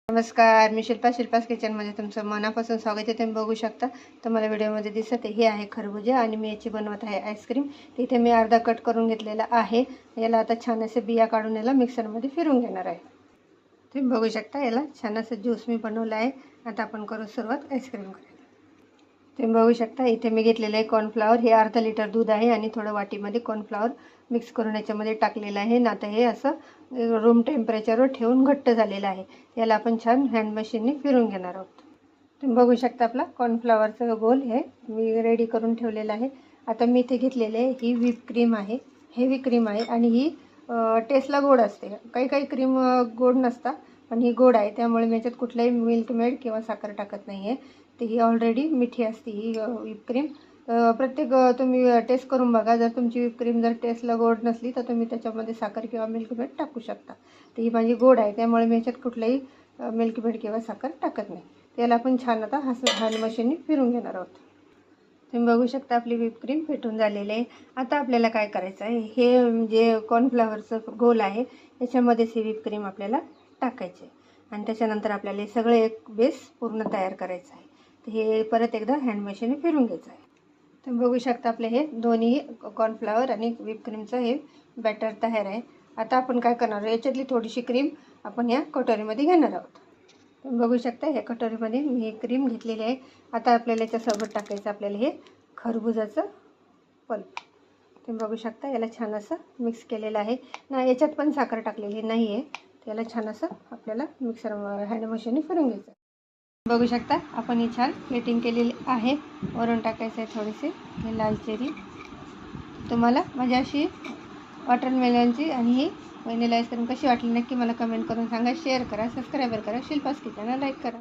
नमस्कार, मी शिल्पास किचनमध्ये तुमचं मनापासून स्वागत आहे. तुम्ही बघू शकता तुम्हाला व्हिडिओमध्ये दिसत आहे हे आहे खरबूजे आणि मी याची बनवत आहे आईस्क्रीम. इथे मी अर्धा कट करून घेतलेला आहे. याला आता छान असे बिया काढून याला मिक्सरमध्ये फिरून घेणार आहे. तुम्ही बघू शकता याला छान असं ज्यूस मी बनवलं आहे. आता आपण करू सुरुवात आईस्क्रीम करायला. तुम्ही बघू शकता इथे मी घेतलेलं आहे कॉर्नफ्लॉवर. हे अर्धा लिटर दूध आहे आणि थोडं वाटीमध्ये कॉर्नफ्लॉवर मिक्स करून याच्यामध्ये टाकलेलं आहे. आता हे असं रूम टेम्परेचरवर ठेवून घट्ट झालेलं आहे. याला आपण छान हँड मशीनने फिरून घेणार आहोत. तुम्ही बघू शकता आपला कॉर्नफ्लॉवरचं गोल हे मी रेडी करून ठेवलेलं आहे. आता मी इथे घेतलेले ही व्हिप क्रीम आहे, हेवी क्रीम आहे आणि ही टेस्टला गोड असते. काही क्रीम गोड नसतात पण ही गोड आहे, त्यामुळे मी याच्यात कुठलाही मिल्क मेड किंवा साखर टाकत नाही आहे. ती ही ऑलरेडी मिठी असते ही व्हिप क्रीम. प्रत्येक तुम्ही टेस्ट करून बघा. जर तुमची व्हिप क्रीम जर टेस्टला गोड नसली तर तुम्ही त्याच्यामध्ये साखर किंवा मिल्क मेड टाकू शकता. तर ही माझी गोड आहे, त्यामुळे मी याच्यात कुठलाही मिल्क मेड किंवा साखर टाकत नाही. त्याला आपण छान आता हँड मशीनने फिरून घेणार आहोत. तुम्ही बघू शकता आपली व्हिप क्रीम फेटून झालेली आहे. आता आपल्याला काय करायचं आहे, हे जे कॉर्नफ्लॉवरचं गोल आहे याच्यामध्येच ही व्हिप क्रीम आपल्याला टाकायची आहे आणि त्याच्यानंतर आपल्याला हे सगळं एक बेस पूर्ण तयार करायचं आहे. तर हे परत एकदा हँड मशीनने फिरून घ्यायचं आहे. तुम्ही बघू शकता आपले हे दोन्ही कॉर्नफ्लॉवर आणि व्हिप क्रीमचं हे बॅटर तयार आहे. आता आपण काय करणार आहोत, याच्यातली थोडीशी क्रीम आपण या कटोरीमध्ये घेणार आहोत. तुम्ही बघू शकता या कटोरीमध्ये मी हे क्रीम घेतलेली आहे. आता आपल्याला याच्यासोबत टाकायचं आपल्याला हे खरबुजाचं पल्प. तुम्ही बघू शकता याला छान असं मिक्स केलेलं आहे ना. याच्यात पण साखर टाकलेली नाही आहे. त्याला छान असं आपल्याला मिक्सर हँड मशीनने फिरून घ्यायचं. बघू शकता आपण ही छान प्लेटिंग केलेली आहे. वरून टाकायचं आहे थोडेसे हे लाल चेरी. तुम्हाला माझी अशी वॉटरमेलनची आणि ही व्हॅनिला आईस्क्रीम कशी वाटली नक्की मला कमेंट करून सांगा. शेअर करा, सबस्क्राईब करा, शिल्पास किचनला लाईक करा.